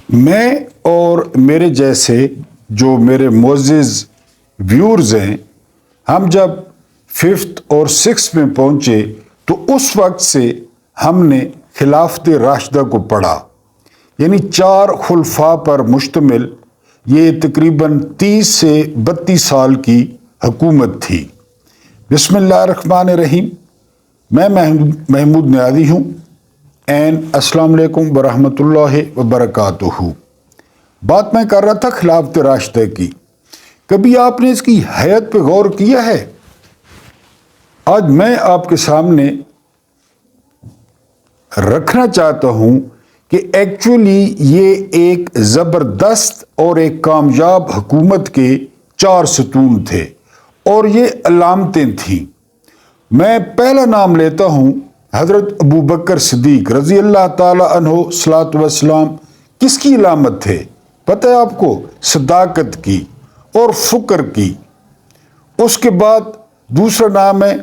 میں اور میرے جیسے جو میرے معزز ویورز ہیں، ہم جب 5th اور 6th میں پہنچے تو اس وقت سے ہم نے خلافت راشدہ کو پڑھا، یعنی 4 خلفاء پر مشتمل یہ تقریباً 30 سے 32 سال کی حکومت تھی۔ بسم اللہ الرحمن الرحیم۔ میں محمود نیازی ہوں السلام علیکم ورحمۃ اللہ وبرکاتہ۔ بات میں کر رہا تھا خلافت راشدہ کی۔ کبھی آپ نے اس کی حیت پہ غور کیا ہے؟ آج میں آپ کے سامنے رکھنا چاہتا ہوں کہ ایکچولی یہ ایک زبردست اور ایک کامیاب حکومت کے 4 ستون تھے اور یہ علامتیں تھیں۔ میں پہلا نام لیتا ہوں حضرت ابو بکر صدیق رضی اللہ تعالی عنہ صلاۃ وسلام۔ کس کی علامت تھے پتہ ہے آپ کو؟ صداقت کی اور فکر کی۔ اس کے بعد دوسرا نام ہے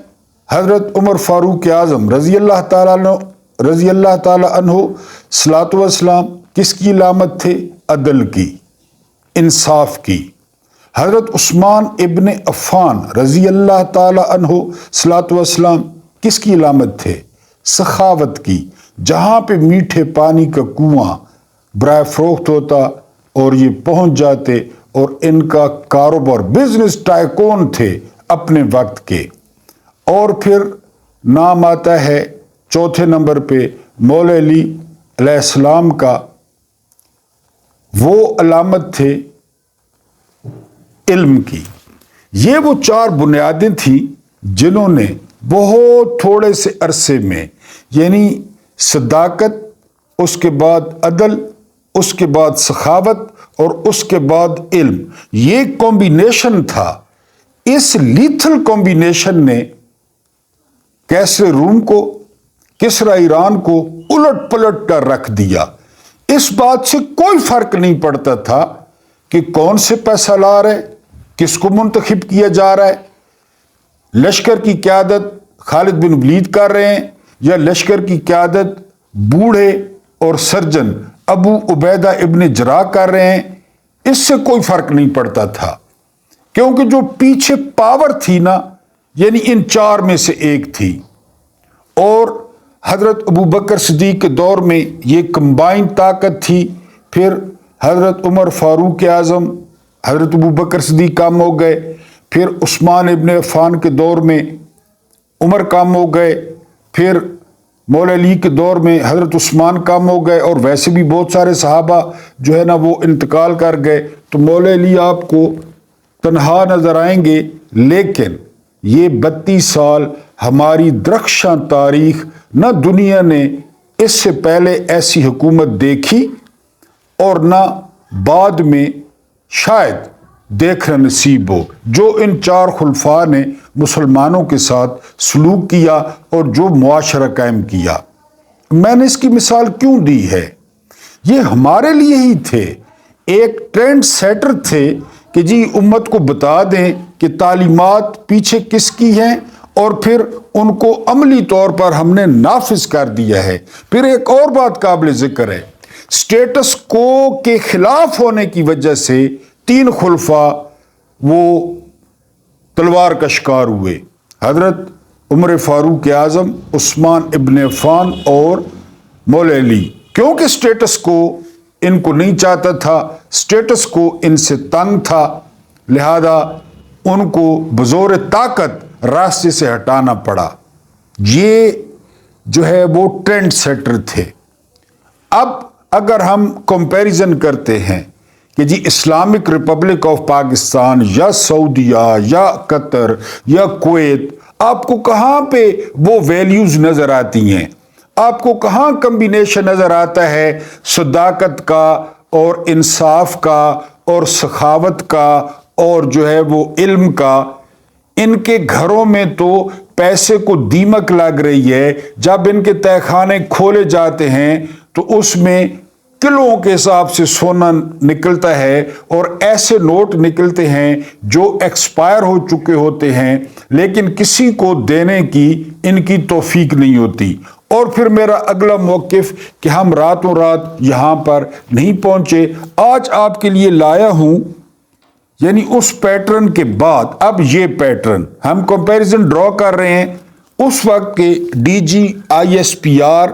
حضرت عمر فاروق اعظم رضی اللہ تعالی عنہ صلاۃ وسلام۔ کس کی علامت تھے؟ عدل کی، انصاف کی۔ حضرت عثمان ابن عفان رضی اللہ تعالی عنہ صلاۃ وسلام۔ کس کی علامت تھے؟ سخاوت کی۔ جہاں پہ میٹھے پانی کا کنواں برائے فروخت ہوتا اور یہ پہنچ جاتے، اور ان کا کاروبار بزنس ٹائکون تھے اپنے وقت کے۔ اور پھر نام آتا ہے چوتھے نمبر پہ مولا علی علیہ السلام کا۔ وہ علامت تھے علم کی۔ یہ وہ 4 بنیادیں تھیں جنہوں نے بہت تھوڑے سے عرصے میں، یعنی صداقت، اس کے بعد عدل، اس کے بعد سخاوت اور اس کے بعد علم، یہ کمبینیشن تھا۔ اس لیتھل کمبینیشن نے کیسر روم کو، کسرا ایران کو الٹ پلٹ کر رکھ دیا۔ اس بات سے کوئی فرق نہیں پڑتا تھا کہ کون سے پیسہ لا رہے، کس کو منتخب کیا جا رہا ہے، لشکر کی قیادت خالد بن ولید کر رہے ہیں یا لشکر کی قیادت بوڑھے اور سرجن ابو عبیدہ ابن جراح کر رہے ہیں۔ اس سے کوئی فرق نہیں پڑتا تھا، کیونکہ جو پیچھے پاور تھی نا، یعنی ان 4 میں سے ایک تھی۔ اور حضرت ابو بکر صدیق کے دور میں یہ کمبائن طاقت تھی۔ پھر حضرت عمر فاروق اعظم، حضرت ابو بکر صدیق کم ہو گئے۔ پھر عثمان ابن عفان کے دور میں عمر کم ہو گئے۔ پھر مولا علی کے دور میں حضرت عثمان کم ہو گئے، اور ویسے بھی بہت سارے صحابہ جو ہے نا وہ انتقال کر گئے، تو مولا علی آپ کو تنہا نظر آئیں گے۔ لیکن یہ 32 سال ہماری درخشاں تاریخ، نہ دنیا نے اس سے پہلے ایسی حکومت دیکھی اور نہ بعد میں شاید دیکھنا نصیب ہو، جو ان 4 خلفاء نے مسلمانوں کے ساتھ سلوک کیا اور جو معاشرہ قائم کیا۔ میں نے اس کی مثال کیوں دی ہے؟ یہ ہمارے لیے ہی تھے، ایک ٹرینڈ سیٹر تھے کہ جی امت کو بتا دیں کہ تعلیمات پیچھے کس کی ہیں، اور پھر ان کو عملی طور پر ہم نے نافذ کر دیا ہے۔ پھر ایک اور بات قابل ذکر ہے، سٹیٹس کو کے خلاف ہونے کی وجہ سے 3 خلفاء وہ تلوار کا شکار ہوئے، حضرت عمر فاروق اعظم، عثمان ابن عفان اور مولا علی، کیونکہ سٹیٹس کو ان کو نہیں چاہتا تھا، سٹیٹس کو ان سے تنگ تھا، لہذا ان کو بزور طاقت راستے سے ہٹانا پڑا۔ یہ جو ہے وہ ٹرینڈ سیٹر تھے۔ اب اگر ہم کمپیریزن کرتے ہیں کہ جی اسلامک ریپبلک آف پاکستان یا سعودیہ یا قطر یا کویت، آپ کو کہاں پہ وہ ویلیوز نظر آتی ہیں؟ آپ کو کہاں کمبینیشن نظر آتا ہے صداقت کا اور انصاف کا اور سخاوت کا اور جو ہے وہ علم کا؟ ان کے گھروں میں تو پیسے کو دیمک لگ رہی ہے۔ جب ان کے تہہ خانے کھولے جاتے ہیں تو اس میں کلوں کے حساب سے سونا نکلتا ہے، اور ایسے نوٹ نکلتے ہیں جو ایکسپائر ہو چکے ہوتے ہیں، لیکن کسی کو دینے کی ان کی توفیق نہیں ہوتی۔ اور پھر میرا اگلا موقف کہ ہم راتوں رات یہاں پر نہیں پہنچے. آج آپ کے لیے لایا ہوں یعنی اس پیٹرن کے بعد اب یہ پیٹرن ہم کمپیریزن ڈرا کر رہے ہیں اس وقت کے D G I S P R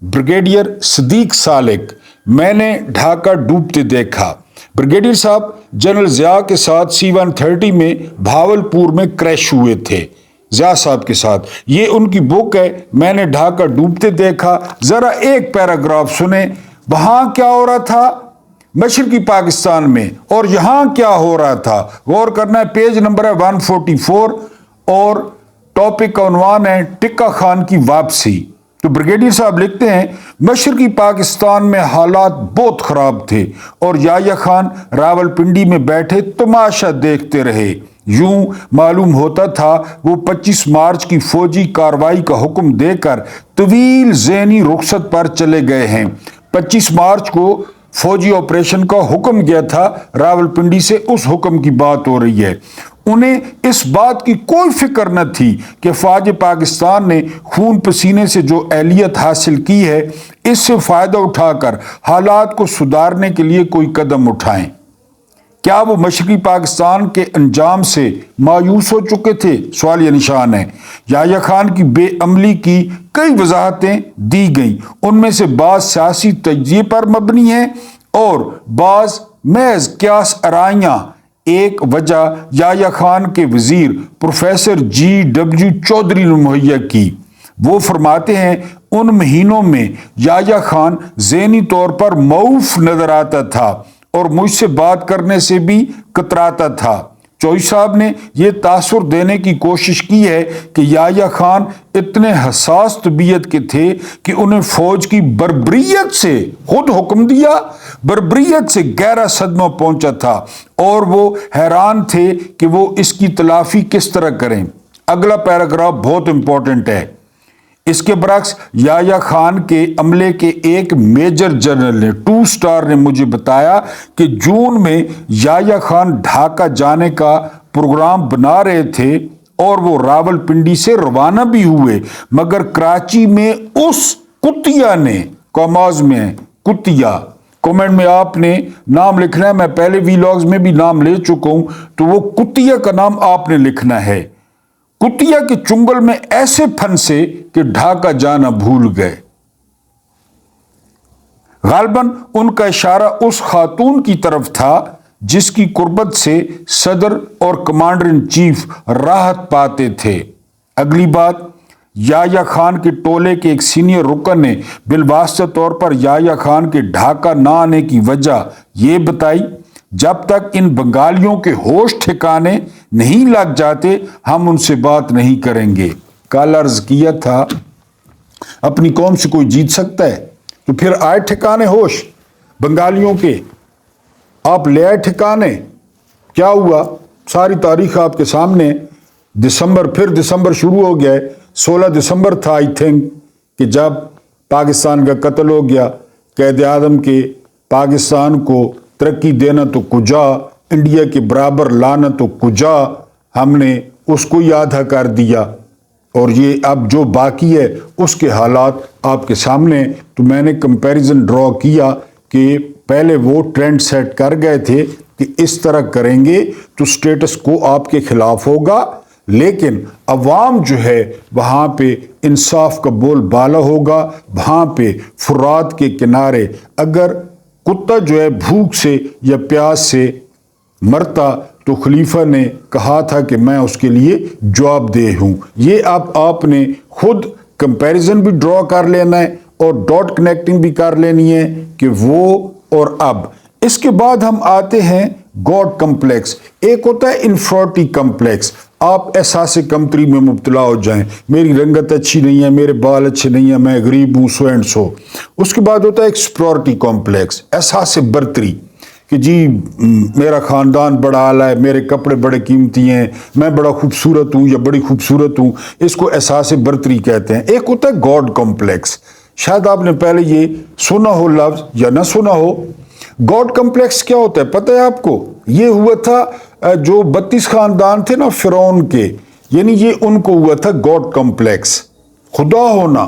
brigadier Siddique Salik. میں نے ڈھاکہ ڈوبتے دیکھا. بریگیڈیئر صاحب جنرل ضیاء کے ساتھ C-130 میں بھاولپور میں کریش ہوئے تھے ضیاء صاحب کے ساتھ. یہ ان کی بک ہے میں نے ڈھاکہ ڈوبتے دیکھا. ذرا ایک پیراگراف سنیں. وہاں کیا ہو رہا تھا مشرقی پاکستان میں اور یہاں کیا ہو رہا تھا غور کرنا ہے. پیج نمبر ہے 144 اور ٹاپک کا عنوان ہے ٹکا خان کی واپسی. تو بریگیڈیئر صاحب لکھتے ہیں مشرقی پاکستان میں حالات بہت خراب تھے اور یحییٰ خان راولپنڈی میں بیٹھے تماشا دیکھتے رہے. یوں معلوم ہوتا تھا وہ 25 مارچ کی فوجی کارروائی کا حکم دے کر طویل ذہنی رخصت پر چلے گئے ہیں. 25 مارچ کو فوجی آپریشن کا حکم گیا تھا راولپنڈی سے. اس حکم کی بات ہو رہی ہے. انہیں اس بات کی کوئی فکر نہ تھی کہ فوج پاکستان نے خون پسینے سے جو اہلیت حاصل کی ہے اس سے فائدہ اٹھا کر حالات کو سدھارنے کے لیے کوئی قدم اٹھائیں. کیا وہ مشرقی پاکستان کے انجام سے مایوس ہو چکے تھے؟ سوالیہ نشان ہے. یحییٰ خان کی بے عملی کی کئی وضاحتیں دی گئیں. ان میں سے بعض سیاسی تجزیے پر مبنی ہیں اور بعض محض قیاس آرائیاں. ایک وجہ یحییٰ خان کے وزیر پروفیسر G.W. چودھری نے مہیا کی. وہ فرماتے ہیں ان مہینوں میں یحییٰ خان ذہنی طور پر معوف نظر آتا تھا اور مجھ سے بات کرنے سے بھی کتراتا تھا. چوئی صاحب نے یہ تاثر دینے کی کوشش کی ہے کہ یحییٰ خان اتنے حساس طبیعت کے تھے کہ انہیں فوج کی بربریت سے خود حکم دیا بربریت سے گہرا صدمہ پہنچا تھا اور وہ حیران تھے کہ وہ اس کی تلافی کس طرح کریں. اگلا پیراگراف بہت امپورٹنٹ ہے. اس کے برعکس یحییٰ خان کے عملے کے ایک میجر جنرل نے 2 اسٹار نے مجھے بتایا کہ جون میں یحییٰ خان ڈھاکہ جانے کا پروگرام بنا رہے تھے اور وہ راولپنڈی سے روانہ بھی ہوئے مگر کراچی میں اس کتیا نے کاماز میں کتیا کمنٹ میں آپ نے نام لکھنا ہے. میں پہلے ویلاگز میں بھی نام لے چکا ہوں تو وہ کتیا کا نام آپ نے لکھنا ہے. کتیا کے چنگل میں ایسے پھنسے کہ ڈھاکہ جانا بھول گئے. غالباً ان کا اشارہ اس خاتون کی طرف تھا جس کی قربت سے صدر اور کمانڈر ان چیف راحت پاتے تھے. اگلی بات یحییٰ خان کے ٹولے کے ایک سینئر رکن نے بالواسطہ طور پر یحییٰ خان کے ڈھاکہ نہ آنے کی وجہ یہ بتائی جب تک ان بنگالیوں کے ہوش ٹھکانے نہیں لگ جاتے ہم ان سے بات نہیں کریں گے. کل عرض کیا تھا اپنی قوم سے کوئی جیت سکتا ہے تو پھر آئے ٹھکانے ہوش بنگالیوں کے. آپ لے آئے ٹھکانے. کیا ہوا؟ ساری تاریخ آپ کے سامنے. پھر دسمبر شروع ہو گیا ہے. 16 دسمبر تھا آئی تھنک کہ جب پاکستان کا قتل ہو گیا. قائد اعظم کے پاکستان کو ترقی دینا تو کجا انڈیا کے برابر لانا تو کجا ہم نے اس کو ہی آدھا کر دیا اور یہ اب جو باقی ہے اس کے حالات آپ کے سامنے. تو میں نے کمپیریزن ڈرا کیا کہ پہلے وہ ٹرینڈ سیٹ کر گئے تھے کہ اس طرح کریں گے تو سٹیٹس کو آپ کے خلاف ہوگا لیکن عوام جو ہے وہاں پہ انصاف کا بول بالا ہوگا. وہاں پہ فرات کے کنارے اگر کتا جو ہے بھوک سے یا پیاس سے مرتا تو خلیفہ نے کہا تھا کہ میں اس کے لیے جواب دہ ہوں. یہ اب آپ نے خود کمپیریزن بھی ڈرا کر لینا ہے اور ڈاٹ کنیکٹنگ بھی کر لینی ہے کہ وہ اور اب. اس کے بعد ہم آتے ہیں گاڈ کمپلیکس. ایک ہوتا ہے انفراٹی کمپلیکس. آپ احساس کمتری میں مبتلا ہو جائیں میری رنگت اچھی نہیں ہے میرے بال اچھے نہیں ہیں میں غریب ہوں سو اینڈ سو. اس کے بعد ہوتا ہے ایکسپلورٹی کمپلیکس احساس برتری کہ جی میرا خاندان بڑا اعلیٰ ہے میرے کپڑے بڑے قیمتی ہیں میں بڑا خوبصورت ہوں یا بڑی خوبصورت ہوں. اس کو احساس برتری کہتے ہیں. ایک ہوتا ہے گاڈ کمپلیکس. شاید آپ نے پہلے یہ سنا ہو لفظ یا نہ سنا ہو. گاڈ کمپلیکس کیا ہوتا ہے پتہ ہے آپ کو؟ یہ ہوا تھا جو 32 خاندان تھے نا فرعون کے یعنی یہ ان کو ہوا تھا گاڈ کمپلیکس. خدا ہونا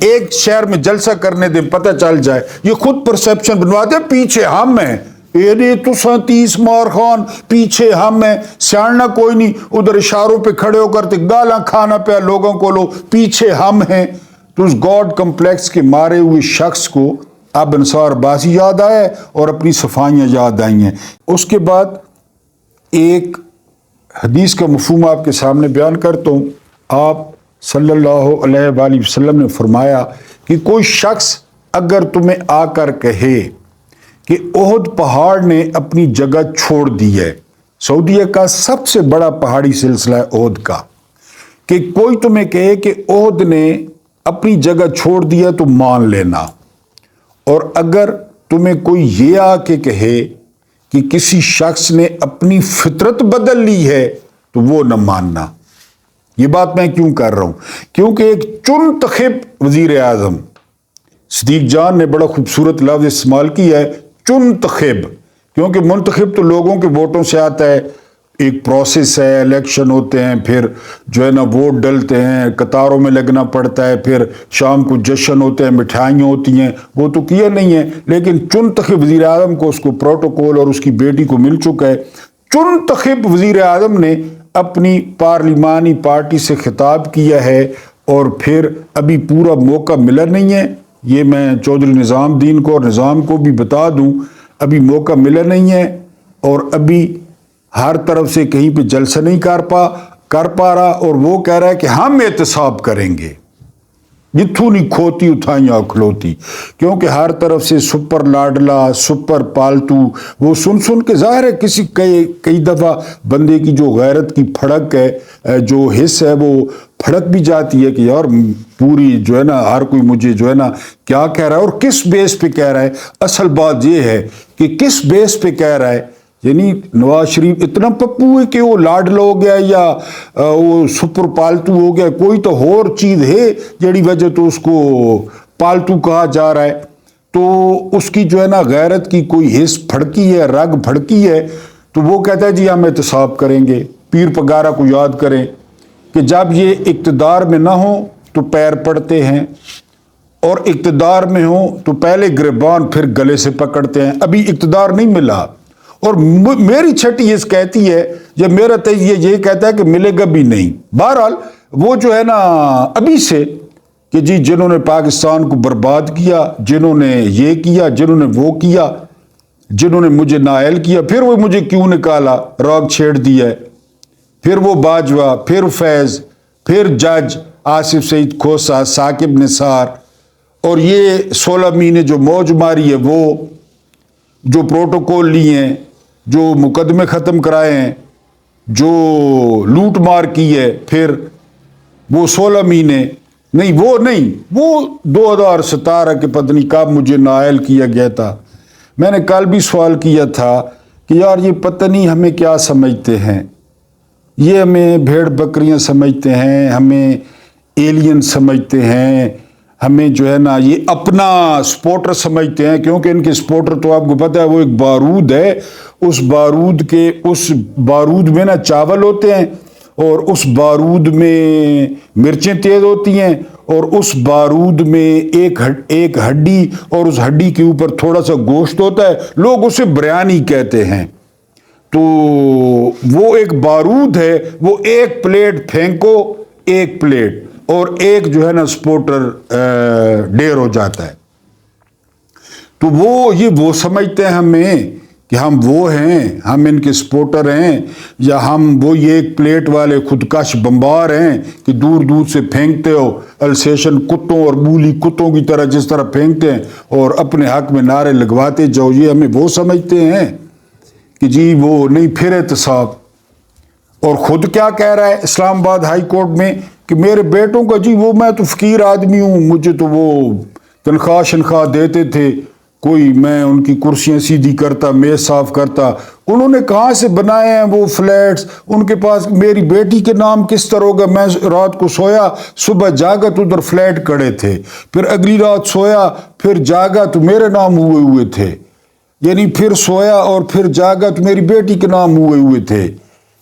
ایک شہر میں جلسہ کرنے دیں پتہ چل جائے، یہ خود پرسپشن بنوا دے پیچھے ہم ہیں، یہ تو 37 مار خان پیچھے ہم ہیں، سیاڑنا کوئی نہیں، ادھر اشاروں پہ کھڑے ہو کر گالاں کھانا پیا لوگوں کو، لو پیچھے ہم ہیں۔ تو اس گاڈ کمپلیکس کے مارے ہوئے شخص کو اب انصار بازی یاد آیا اور اپنی صفائیاں یاد آئی ہیں۔ اس کے بعد ایک حدیث کا مفہوم آپ کے سامنے بیان کرتا ہوں۔ آپ صلی اللہ علیہ وآلہ وسلم نے فرمایا کہ کوئی شخص اگر تمہیں آ کر کہے کہ احد پہاڑ نے اپنی جگہ چھوڑ دی ہے، سعودیہ کا سب سے بڑا پہاڑی سلسلہ ہے احد کا، کہ کوئی تمہیں کہے کہ احد نے اپنی جگہ چھوڑ دیا تو مان لینا، اور اگر تمہیں کوئی یہ آ کے کہے کہ کسی شخص نے اپنی فطرت بدل لی ہے تو وہ نہ ماننا۔ یہ بات میں کیوں کر رہا ہوں؟ کیونکہ ایک چنتخب وزیر اعظم صدیق جان نے بڑا خوبصورت لفظ استعمال کیا ہے، چنتخب، کیونکہ منتخب تو لوگوں کے ووٹوں سے آتا ہے، ایک پروسیس ہے، الیکشن ہوتے ہیں، پھر جو ہے نا ووٹ ڈلتے ہیں، قطاروں میں لگنا پڑتا ہے، پھر شام کو جشن ہوتے ہیں، مٹھائیاں ہوتی ہیں، وہ تو کیا نہیں ہے، لیکن چنتخب وزیر اعظم کو اس کو پروٹوکول اور اس کی بیٹی کو مل چکا ہے۔ چنتخب وزیر اعظم نے اپنی پارلیمانی پارٹی سے خطاب کیا ہے، اور پھر ابھی پورا موقع ملا نہیں ہے، یہ میں چودھری نظام الدین کو اور نظام کو بھی بتا دوں، ابھی موقع ملا نہیں ہے، اور ابھی ہر طرف سے کہیں پہ جلسہ نہیں کر پا رہا، اور وہ کہہ رہا ہے کہ ہم احتساب کریں گے، جتھوں نہیں کھوتی اتھائیاں کھلوتی، کیونکہ ہر طرف سے سپر لاڈلا، سپر پالتو، وہ سن کے ظاہر ہے کسی کئی دفعہ بندے کی جو غیرت کی پھڑک ہے، جو حص ہے، وہ پھڑک بھی جاتی ہے کہ یار پوری جو ہے نا ہر کوئی مجھے جو ہے نا کیا کہہ رہا ہے اور کس بیس پہ کہہ رہا ہے۔ اصل بات یہ ہے کہ کس بیس پہ کہہ رہا ہے، یعنی نواز شریف اتنا پپو ہے کہ وہ لاڈلا ہو گیا یا وہ سپر پالتو ہو گیا، کوئی تو اور چیز ہے جڑی وجہ تو اس کو پالتو کہا جا رہا ہے، تو اس کی جو ہے نا غیرت کی کوئی حص پھڑکی ہے، رگ پھڑکی ہے، تو وہ کہتا ہے جی ہم احتساب کریں گے۔ پیر پگارا کو یاد کریں کہ جب یہ اقتدار میں نہ ہوں تو پیر پڑتے ہیں، اور اقتدار میں ہوں تو پہلے گریبان پھر گلے سے پکڑتے ہیں۔ ابھی اقتدار نہیں ملا، اور میری چھٹی اس کہتی ہے، یا میرا تجزیہ یہ کہتا ہے کہ ملے گا بھی نہیں۔ بہرحال وہ جو ہے نا ابھی سے کہ جی جنہوں نے پاکستان کو برباد کیا، جنہوں نے یہ کیا، جنہوں نے وہ کیا، جنہوں نے مجھے نااہل کیا، پھر وہ مجھے کیوں نکالا، راگ چھیڑ دیا ہے، پھر وہ باجوہ، پھر فیض، پھر جج آصف سعید کھوسا، ثاقب نثار، اور یہ 16 مہینے جو موج ماری ہے، وہ جو پروٹوکول لیے ہیں، جو مقدمے ختم کرائے ہیں، جو لوٹ مار کی ہے، پھر وہ 16 مہینے نہیں، وہ 2017 کے پتہ نہیں کب مجھے نااہل کیا گیا تھا۔ میں نے کل بھی سوال کیا تھا کہ یار یہ پتہ نہیں ہمیں کیا سمجھتے ہیں، یہ ہمیں بھیڑ بکریاں سمجھتے ہیں، ہمیں ایلین سمجھتے ہیں، ہمیں جو ہے نا یہ اپنا سپورٹر سمجھتے ہیں، کیونکہ ان کے سپورٹر تو آپ کو پتہ ہے وہ ایک بارود ہے، اس بارود میں نا چاول ہوتے ہیں، اور اس بارود میں مرچیں تیز ہوتی ہیں، اور اس بارود میں ایک ہڈی، اور اس ہڈی کے اوپر تھوڑا سا گوشت ہوتا ہے، لوگ اسے بریانی کہتے ہیں۔ تو وہ ایک بارود ہے، وہ ایک پلیٹ پھینکو، ایک پلیٹ، اور ایک جو ہے نا سپورٹر ڈیر ہو جاتا ہے۔ تو وہ سمجھتے ہیں ہمیں کہ ہم وہ ہیں، ہم ان کے سپورٹر ہیں، یا ہم وہ یہ ایک پلیٹ والے خودکش بمبار ہیں کہ دور دور سے پھینکتے ہو، السیشن کتوں اور بولی کتوں کی طرح جس طرح پھینکتے ہیں اور اپنے حق میں نعرے لگواتے جاؤ، یہ ہمیں وہ سمجھتے ہیں کہ جی وہ نہیں، پھر احتساب۔ اور خود کیا کہہ رہا ہے اسلام آباد ہائی کورٹ میں کہ میرے بیٹوں کا جی وہ میں تو فقیر آدمی ہوں، مجھے تو وہ تنخواہ دیتے تھے، کوئی میں ان کی کرسیاں سیدھی کرتا، میز صاف کرتا، انہوں نے کہاں سے بنائے ہیں وہ فلیٹس، ان کے پاس میری بیٹی کے نام کس طرح ہوگا؟ میں رات کو سویا، صبح جاگا تو ادھر فلیٹ کڑے تھے، پھر اگلی رات سویا، پھر جاگا تو میرے نام ہوئے تھے، یعنی پھر سویا اور پھر جاگا تو میری بیٹی کے نام ہوئے تھے۔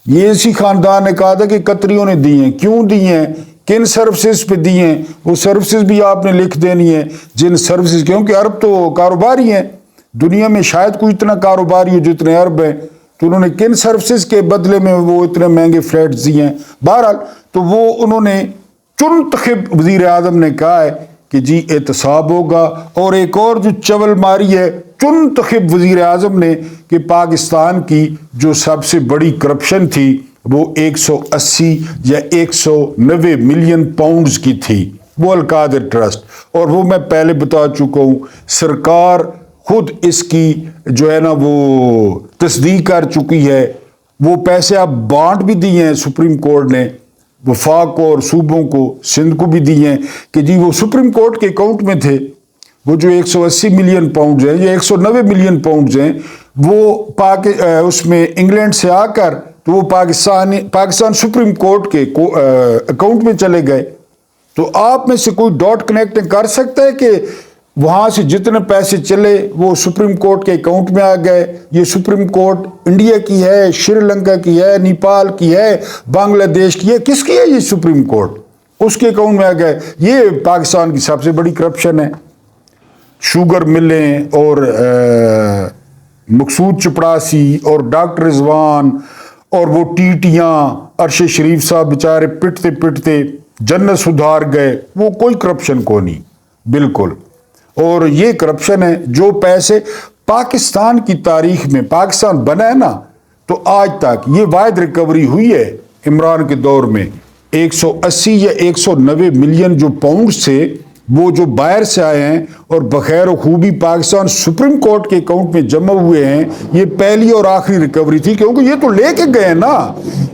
یہ اسی خاندان نے کہا تھا کہ قطریوں نے دی ہیں، کیوں دی ہیں کن سروسز پہ دی ہیں وہ سروسز بھی آپ نے لکھ دینی ہے، جن سروسز، کیونکہ عرب تو کاروباری ہیں، دنیا میں شاید کوئی اتنا کاروباری ہو جتنے عرب ہیں، تو انہوں نے کن سروسز کے بدلے میں وہ اتنے مہنگے فلیٹس دیے ہیں۔ بہرحال تو وہ انہوں نے چنتخب وزیر اعظم نے کہا ہے کہ جی احتساب ہوگا، اور ایک اور جو چول ماری ہے چنتخب وزیر اعظم نے کہ پاکستان کی جو سب سے بڑی کرپشن تھی وہ 180 یا 190 ملین پاؤنڈز کی تھی، وہ القادر ٹرسٹ، اور وہ میں پہلے بتا چکا ہوں، سرکار خود اس کی جو ہے نا وہ تصدیق کر چکی ہے۔ وہ پیسے اب بانٹ بھی دیے ہیں سپریم کورٹ نے، وفاق کو اور صوبوں کو، سندھ کو بھی دیے ہیں کہ جی وہ سپریم کورٹ کے اکاؤنٹ میں تھے، وہ جو 180 ملین پاؤنڈز ہیں یا 190 ملین پاؤنڈز ہیں وہ اس میں انگلینڈ سے آ کر تو وہ پاکستان سپریم کورٹ کے اکاؤنٹ میں چلے گئے۔ تو آپ میں سے کوئی ڈاٹ کنیکٹ کر سکتا ہے کہ وہاں سے جتنے پیسے چلے وہ سپریم کورٹ کے اکاؤنٹ میں آ گئے؟ یہ سپریم کورٹ انڈیا کی ہے، شری لنکا کی ہے، نیپال کی ہے، بنگلہ دیش کی ہے، کس کی ہے یہ سپریم کورٹ؟ اس کے اکاؤنٹ میں آ گئے۔ یہ پاکستان کی سب سے بڑی کرپشن ہے۔ شوگر ملیں اور مقصود چپڑاسی اور ڈاکٹر رضوان اور وہ ٹیٹیاں، ارشد شریف صاحب بیچارے پٹتے پٹتے جنت سدھار گئے، وہ کوئی کرپشن کو نہیں، بالکل۔ اور یہ کرپشن ہے جو پیسے پاکستان کی تاریخ میں پاکستان بنا ہے نا، تو آج تک یہ واحد ریکوری ہوئی ہے عمران کے دور میں 180 یا 190 ملین جو پاؤنڈ سے وہ جو باہر سے آئے ہیں اور بخیر و خوبی پاکستان سپریم کورٹ کے اکاؤنٹ میں جمع ہوئے ہیں۔ یہ پہلی اور آخری ریکوری تھی، کیونکہ یہ تو لے کے گئے نا،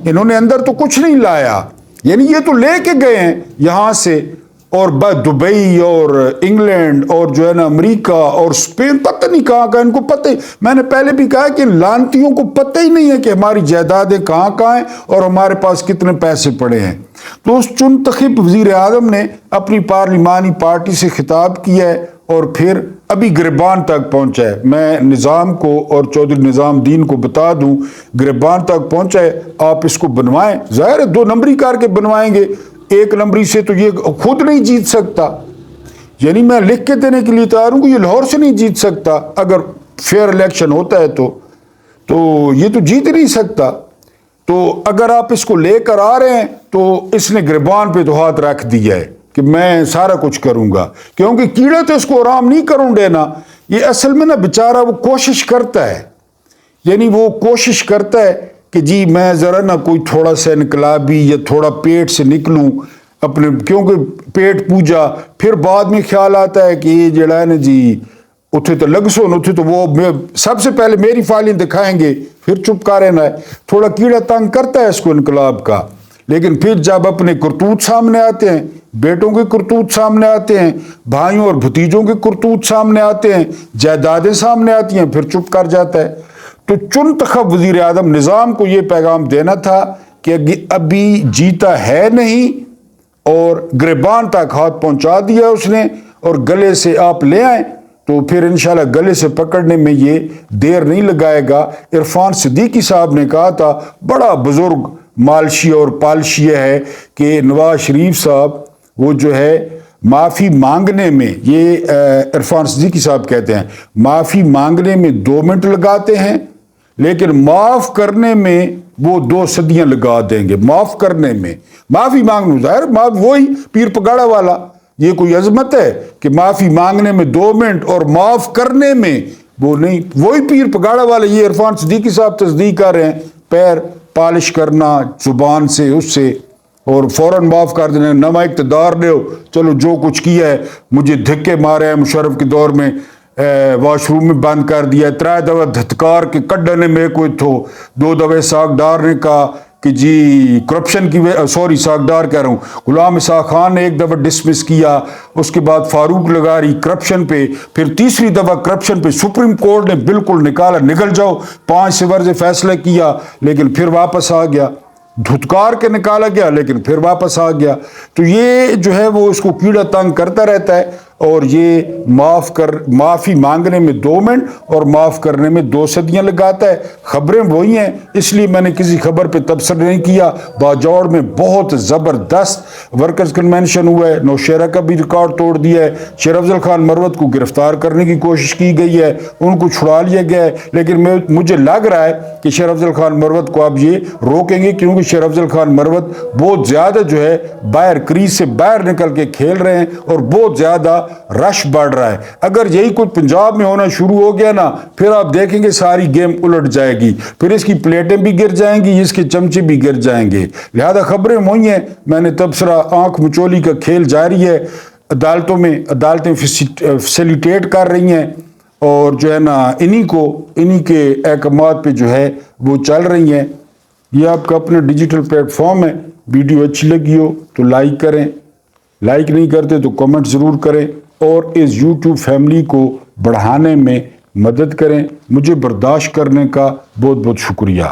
انہوں نے اندر تو کچھ نہیں لایا، یعنی یہ تو لے کے گئے ہیں یہاں سے، اور دبئی اور انگلینڈ اور جو ہے نا امریکہ اور اسپین، پتہ نہیں کہاں کا، ان کو پتہ ہی، میں نے پہلے بھی کہا کہ لانتیوں کو پتہ ہی نہیں ہے کہ ہماری جائیدادیں کہاں کہاں ہیں اور ہمارے پاس کتنے پیسے پڑے ہیں۔ تو اس چنتخب وزیر اعظم نے اپنی پارلیمانی پارٹی سے خطاب کیا ہے اور پھر ابھی گریبان تک پہنچا ہے۔ میں نظام کو اور چودھری نظام الدین کو بتا دوں، گریبان تک پہنچا ہے، آپ اس کو بنوائیں، ظاہر ہے 2 نمبری کر کے بنوائیں گے، 1 نمبری سے تو یہ خود نہیں جیت سکتا، یعنی میں لکھ کے دینے کے لیے تیار ہوں کہ یہ لاہور سے نہیں جیت سکتا، اگر فیئر الیکشن ہوتا ہے تو یہ تو جیت نہیں سکتا۔ تو اگر آپ اس کو لے کر آ رہے ہیں تو اس نے گریبان پہ تو ہاتھ رکھ دیا ہے کہ میں سارا کچھ کروں گا، کیونکہ کیڑے تو اس کو آرام نہیں کروں دینا۔ یہ اصل میں نا بیچارہ وہ کوشش کرتا ہے، یعنی وہ کوشش کرتا ہے کہ جی میں ذرا نا کوئی تھوڑا سا انقلابی یا تھوڑا پیٹ سے نکلوں اپنے، کیونکہ پیٹ پوجا، پھر بعد میں خیال آتا ہے کہ یہ جڑا ہے نا جی اتھے تو لگ سو اتھے تو وہ سب سے پہلے میری فائلیں دکھائیں گے، پھر چپ کا رہنا ہے۔ تھوڑا کیڑا تنگ کرتا ہے اس کو انقلاب کا، لیکن پھر جب اپنے کرتوت سامنے آتے ہیں، بیٹوں کے کرتوت سامنے آتے ہیں، بھائیوں اور بھتیجوں کے کرتوت سامنے آتے ہیں، جائیدادیں سامنے آتی ہیں، پھر چپ کر جاتا ہے۔ تو چنتخب وزیر اعظم نظام کو یہ پیغام دینا تھا کہ ابھی جیتا ہے نہیں، اور گریبان تک ہاتھ پہنچا دیا اس نے، اور گلے سے آپ لے آئیں تو پھر انشاءاللہ گلے سے پکڑنے میں یہ دیر نہیں لگائے گا۔ عرفان صدیقی صاحب نے کہا تھا، بڑا بزرگ مالشی اور پالشیہ ہے، کہ نواز شریف صاحب وہ جو ہے معافی مانگنے میں، یہ عرفان صدیقی صاحب کہتے ہیں، معافی مانگنے میں 2 منٹ لگاتے ہیں، لیکن معاف کرنے میں وہ 2 صدیاں لگا دیں گے۔ معاف کرنے میں، معافی مانگنے ظاہر وہی پیر پگاڑا والا، یہ کوئی عظمت ہے کہ معافی مانگنے میں 2 منٹ اور معاف کرنے میں وہ نہیں، وہی پیر پگاڑا والا۔ یہ عرفان صدیقی صاحب تصدیق کر رہے ہیں، پیر پالش کرنا زبان سے اس سے، اور فوراً معاف کر دینا۔ نما اقتدار نے چلو جو کچھ کیا ہے، مجھے دھکے مارے ہیں مشرف کے دور میں، واش روم میں بند کر دیا، 3 دفعہ دھتکار کے کڈنے میں کوئی تھو، 2 دفعہ ساکھدار نے کہا کہ جی کرپشن کی سوری ساکھدار کہہ رہا ہوں، غلام اسحاق خان نے 1 دفعہ ڈسمس کیا، اس کے بعد فاروق لغاری کرپشن پہ، پھر تیسری دفعہ کرپشن پہ سپریم کورٹ نے بالکل نکالا، نکل جاؤ، 5 صفر سے فیصلہ کیا، لیکن پھر واپس آ گیا، دھتکار کے نکالا گیا لیکن پھر واپس آ گیا۔ تو یہ جو ہے وہ اس کو کیڑا تنگ کرتا رہتا ہے، اور یہ معافی مانگنے میں 2 منٹ اور معاف کرنے میں 2 صدیاں لگاتا ہے. خبریں وہی ہیں، اس لیے میں نے کسی خبر پہ تبصرہ نہیں کیا. باجوڑ میں بہت زبردست ورکرز کنونشن ہوا ہے، نوشہرہ کا بھی ریکارڈ توڑ دیا ہے. شیر افضل خان مروت کو گرفتار کرنے کی کوشش کی گئی ہے، ان کو چھڑا لیا گیا ہے، لیکن مجھے لگ رہا ہے کہ شیر افضل خان مروت کو اب یہ روکیں گے، کیونکہ شیر افضل خان مروت بہت زیادہ جو ہے باہر کریز سے باہر نکل کے کھیل رہے ہیں اور بہت زیادہ رش بڑھ رہا ہے. اگر یہی کچھ پنجاب میں ہونا شروع ہو گیا نا، پھر آپ دیکھیں گے ساری گیم الٹ جائے گی، پھر اس کی پلیٹیں بھی گر جائیں گی، اس کے چمچے بھی گر جائیں گے. لہذا خبریں وہی ہیں. میں نے تبصرہ آنکھ مچولی کا کھیل جاری ہے، عدالتیں فیسیلیٹیٹ کر رہی ہیں اور جو ہے نا انہی کے احکامات پہ جو ہے وہ چل رہی ہیں. یہ آپ کا اپنا ڈیجیٹل پلیٹ فارم ہے. ویڈیو اچھی لگی ہو تو لائک کریں، لائک نہیں کرتے تو کمنٹ ضرور کریں اور اس یوٹیوب فیملی کو بڑھانے میں مدد کریں. مجھے برداشت کرنے کا بہت بہت شکریہ.